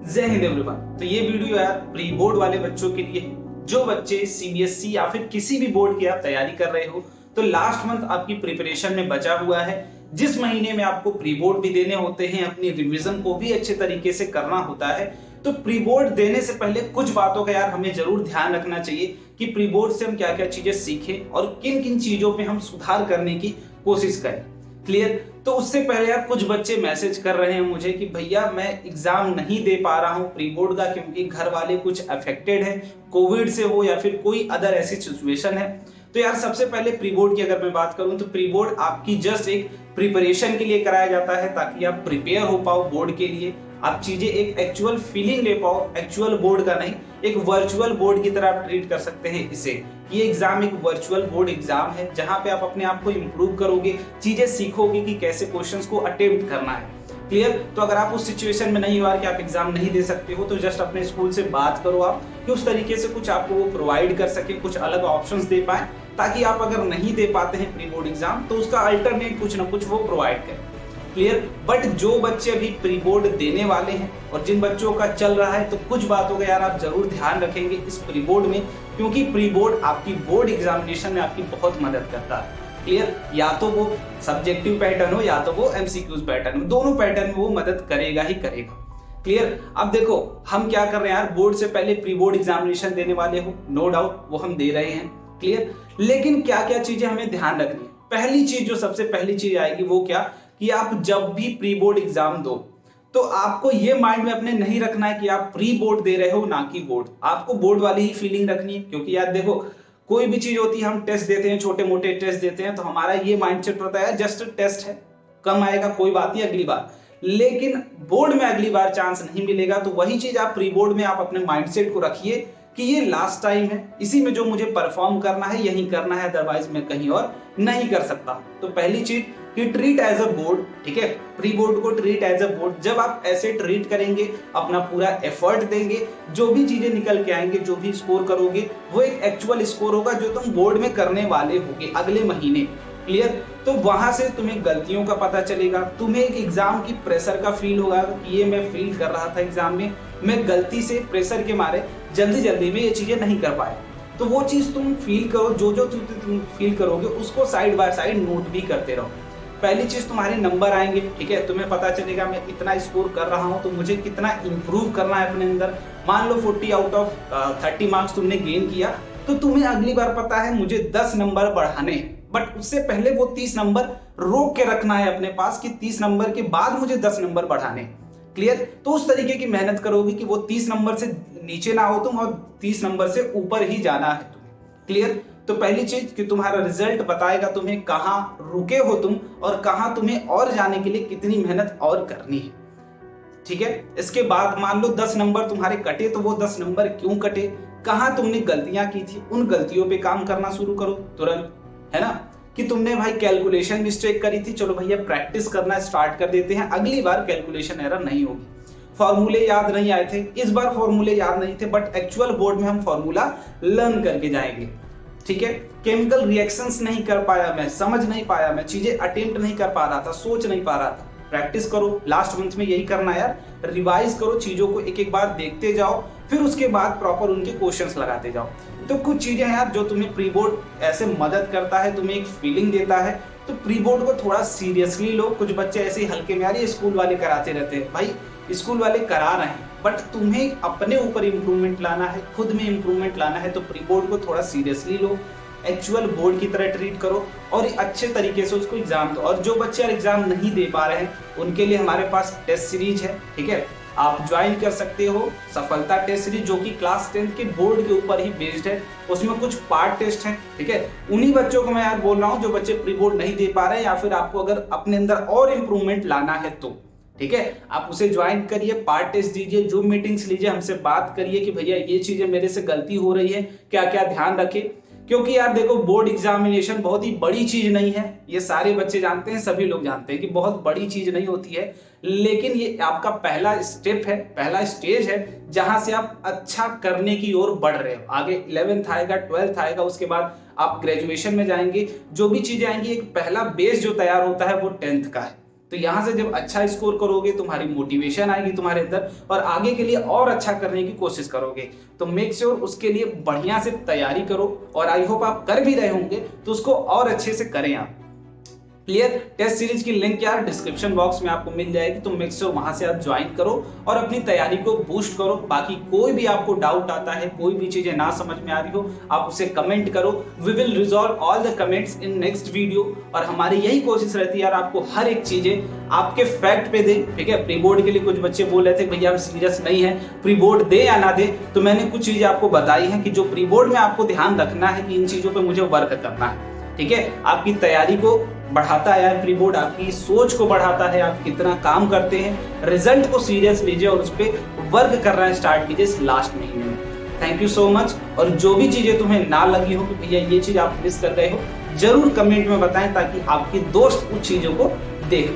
जय हिंद एवरीवन। तो ये वीडियो यार प्री बोर्ड वाले बच्चों के लिए है। जो बच्चे सीबीएसई या फिर किसी भी बोर्ड की आप तैयारी कर रहे हो, तो लास्ट मंथ आपकी प्रिपरेशन में बचा हुआ है। जिस महीने में आपको प्री बोर्ड भी देने होते हैं, अपनी रिवीजन को भी अच्छे तरीके से करना होता है। तो प्री बोर्ड देने से पहले कुछ बातों का यार हमें जरूर ध्यान रखना चाहिए कि प्री बोर्ड से हम क्या क्या चीजें सीखें और किन किन चीजों पे हम सुधार करने की कोशिश करें। क्लियर? तो उससे पहले यार कुछ बच्चे मैसेज कर रहे हैं मुझे कि भैया मैं एग्जाम नहीं दे पा रहा हूँ प्री बोर्ड का, क्योंकि घर वाले कुछ अफेक्टेड है, कोविड से हो या फिर कोई अदर ऐसी सिचुएशन है। तो यार सबसे पहले प्री बोर्ड की अगर मैं बात करूं तो प्री बोर्ड आपकी जस्ट एक प्रिपरेशन के लिए कराया जाता है, ताकि आप प्रिपेयर हो पाओ बोर्ड के लिए, आप चीजें एक एक्चुअल फीलिंग ले पाओ, एक्चुअल बोर्ड का नहीं, एक वर्चुअल बोर्ड की तरह आप ट्रीट कर सकते हैं इसे। ये एग्जाम एक वर्चुअल बोर्ड एग्जाम है, जहां पे आप अपने आप को इंप्रूव करोगे, चीजें सीखोगे कि कैसे क्वेश्चंस को अटेम्प्ट करना है। क्लियर? तो अगर आप उस सिचुएशन में नहीं हो कि आप एग्जाम नहीं दे सकते हो, तो जस्ट अपने स्कूल से बात करो आप कि उस तरीके से कुछ आपको वो प्रोवाइड कर सके, कुछ अलग ऑप्शंस दे पाए, ताकि आप अगर नहीं दे पाते हैं प्री बोर्ड एग्जाम तो उसका अल्टरनेट कुछ ना कुछ वो प्रोवाइड करें। क्लियर? बट जो बच्चे अभी प्री बोर्ड देने वाले हैं और जिन बच्चों का चल रहा है, तो कुछ बातों का यार आप जरूर ध्यान रखेंगे इस प्री बोर्ड में, क्योंकि प्री बोर्ड आपकी बोर्ड एग्जामिनेशन में आपकी बहुत मदद करता है। क्लियर? या तो वो सब्जेक्टिव पैटर्न हो या तो वो एमसीक्यूज पैटर्न हो, दोनों पैटर्न में वो मदद करेगा ही करेगा। क्लियर? अब देखो हम क्या कर रहे हैं यार, बोर्ड से पहले प्री बोर्ड एग्जामिनेशन देने वाले हो, नो डाउट वो हम दे रहे हैं। क्लियर? लेकिन क्या क्या चीजें हमें ध्यान रखनी है? पहली चीज, जो सबसे पहली चीज आएगी वो क्या, कि आप जब भी प्री बोर्ड एग्जाम दो तो आपको ये माइंड में अपने नहीं रखना है कि आप प्री बोर्ड दे रहे हो ना कि बोर्ड। आपको बोर्ड वाली ही फीलिंग रखनी है, क्योंकि यार देखो कोई भी चीज होती है, हम टेस्ट देते हैं, छोटे मोटे टेस्ट देते हैं, तो हमारा ये माइंडसेट होता है जस्ट टेस्ट है, कम आएगा कोई बात नहीं अगली बार। लेकिन बोर्ड में अगली बार चांस नहीं मिलेगा। तो वही चीज आप प्री बोर्ड में आप अपने माइंडसेट को रखिए कि ये लास्ट टाइम है, इसी में जो मुझे परफॉर्म करना है यही करना है, अदरवाइज मैं कहीं और नहीं कर सकता। तो पहली चीज कि ट्रीट एज अ बोर्ड, ठीक है, प्री बोर्ड को ट्रीट एज अ बोर्ड। जब आप ऐसे ट्रीट करेंगे, अपना पूरा एफर्ट देंगे, जो भी चीजें निकल के आएंगे, जो भी स्कोर करोगे, वो एक एक्चुअल स्कोर होगा जो तुम बोर्ड में करने वाले होगे अगले महीने। क्लियर? तो वहां से तुम्हें गलतियों का पता चलेगा, तुम्हें एक एग्जाम की प्रेशर का फील होगा कि ये मैं फील कर रहा था एग्जाम में, मैं गलती से प्रेशर के मारे जल्दी में ये चीजें नहीं कर पाए। तो वो चीज तुम फील करो, जो तुम फील करोगे उसको साइड बाय साइड नोट भी करते रहो। पहली चीज तुम्हारे नंबर आएंगे, ठीक है, तुम्हें पता चलेगा मैं इतना स्कोर कर रहा हूं तो मुझे कितना इंप्रूव करना है अपने अंदर। मान लो 40 आउट ऑफ 30 मार्क्स तुमने गेन किया, तो तुम्हें अगली बार पता है मुझे 10 नंबर बढ़ाने हैं, बट उससे पहले वो 30 नंबर रोक के रखना है अपने पास कि 30 नंबर के बाद मुझे 10 नंबर बढ़ाने। क्लियर? तो उस तरीके की मेहनत करोगे कि वो 30 नंबर से नीचे ना हो तुम और 30 नंबर से ऊपर ही जाना है तुम्हें। क्लियर? तो पहली चीज कि तुम्हारा रिजल्ट बताएगा तुम्हें कहां रुके हो तुम और कहां तुम्हें और जाने के लिए कितनी मेहनत और करनी है। ठीक है? इसके बाद मान लो 10 नंबर तुम्हारे कटे, तो वो 10 नंबर क्यों कटे, कहां तुमने गलतियां की थी, उन गलतियों पे काम करना शुरू करो तुरंत, है ना। कि तुमने भाई कैलकुलेशन मिस्टेक करी थी, चलो भैया प्रैक्टिस करना स्टार्ट कर देते हैं, अगली बार कैलकुलेशन एरर नहीं होगी। फॉर्मूले याद नहीं आए थे, इस बार फॉर्मूले याद नहीं थे, बट एक्चुअल बोर्ड में हम फॉर्मूला लर्न करके जाएंगे। ठीक है? केमिकल रिएक्शंस नहीं कर पाया मैं, समझ नहीं पाया मैं, चीजें अटेम्प्ट नहीं कर पा रहा था, सोच नहीं पा रहा था, प्रैक्टिस करो। लास्ट मंथ में यही करना है यार, रिवाइज करो, चीजों को एक एक बार देखते जाओ, फिर उसके बाद प्रॉपर उनके क्वेश्चंस लगाते जाओ। तो कुछ चीजें हैं यार जो तुम्हें प्री बोर्ड ऐसे मदद करता है, तुम्हें एक फीलिंग देता है, तो प्री बोर्ड को थोड़ा सीरियसली लो। कुछ बच्चे ऐसे ही हल्के में, यार ये स्कूल वाले कराते रहते हैं, भाई स्कूल वाले करा रहे हैं, बट तुम्हें अपने ऊपर इंप्रूवमेंट लाना है, खुद में इंप्रूवमेंट लाना है, तो प्री बोर्ड को थोड़ा सीरियसली लो, एक्चुअल बोर्ड की तरह ट्रीट करो और अच्छे तरीके से उसको एग्जाम दो। और जो बच्चे एग्जाम नहीं दे पा रहे हैं उनके लिए हमारे पास टेस्ट सीरीज है, ठीक है, आप ज्वाइन कर सकते हो सफलता टेस्ट सीरीज, जो कि क्लास 10 के बोर्ड के ऊपर ही बेस्ड है। उसमें कुछ पार्ट टेस्ट हैं, ठीक है, उन्हीं बच्चों को मैं यार बोल रहा हूँ जो बच्चे प्री बोर्ड नहीं दे पा रहे हैं, या फिर आपको अगर अपने अंदर और इंप्रूवमेंट लाना है तो ठीक है, आप उसे ज्वाइन करिए, पार्ट टेस्ट दीजिए, जूम मीटिंग्स लीजिए, हमसे बात करिए कि भैया ये चीजें मेरे से गलती हो रही है, क्या क्या ध्यान रखे। क्योंकि यार देखो बोर्ड एग्जामिनेशन बहुत ही बड़ी चीज नहीं है, ये सारे बच्चे जानते हैं, सभी लोग जानते हैं कि बहुत बड़ी चीज नहीं होती है, लेकिन ये आपका पहला स्टेप है, पहला स्टेज है, जहां से आप अच्छा करने की ओर बढ़ रहे हो। आगे 11th आएगा, 12th आएगा, उसके बाद आप ग्रेजुएशन में जाएंगे, जो भी चीजें आएंगी, एक पहला बेस जो तैयार होता है वो 10th का है। तो यहाँ से जब अच्छा स्कोर करोगे तुम्हारी मोटिवेशन आएगी तुम्हारे अंदर और आगे के लिए और अच्छा करने की कोशिश करोगे। तो मेक श्योर उसके लिए बढ़िया से तैयारी करो और आई होप आप कर भी रहे होंगे तो उसको और अच्छे से करें आप। क्लियर? टेस्ट सीरीज की लिंक यार डिस्क्रिप्शन बॉक्स में आपको मिल जाएगी, तो मेक श्योर वहां से आप ज्वाइन करो और अपनी तैयारी को बूस्ट करो। बाकी कोई भी आपको डाउट आता है, कोई भी चीजें ना समझ में आ रही हो, आप उसे कमेंट करो। We will resolve all the comments in next video. और हमारी यही कोशिश रहती है यार आपको हर एक चीजें आपके फैक्ट पे दे, ठीक है। प्री बोर्ड के लिए कुछ बच्चे बोल रहे थे भैया हम सीरियस नहीं है, प्री बोर्ड दे या ना दे, तो मैंने कुछ चीजें आपको बताई हैं कि जो प्री बोर्ड में आपको ध्यान रखना है कि इन चीजों पे मुझे वर्क करना है, ठीक है। आपकी तैयारी को बढ़ाता है यार प्री बोर्ड, आपकी सोच को बढ़ाता है, आप कितना काम करते हैं। रिजल्ट को सीरियस लीजिए और उस पर वर्क करना स्टार्ट कीजिए इस लास्ट महीने में। Thank you so much. और जो भी चीजें तुम्हें ना लगी हो कि भैया ये चीज आप मिस कर रहे हो, जरूर कमेंट में बताएं ताकि आपके दोस्त उन चीजों को देख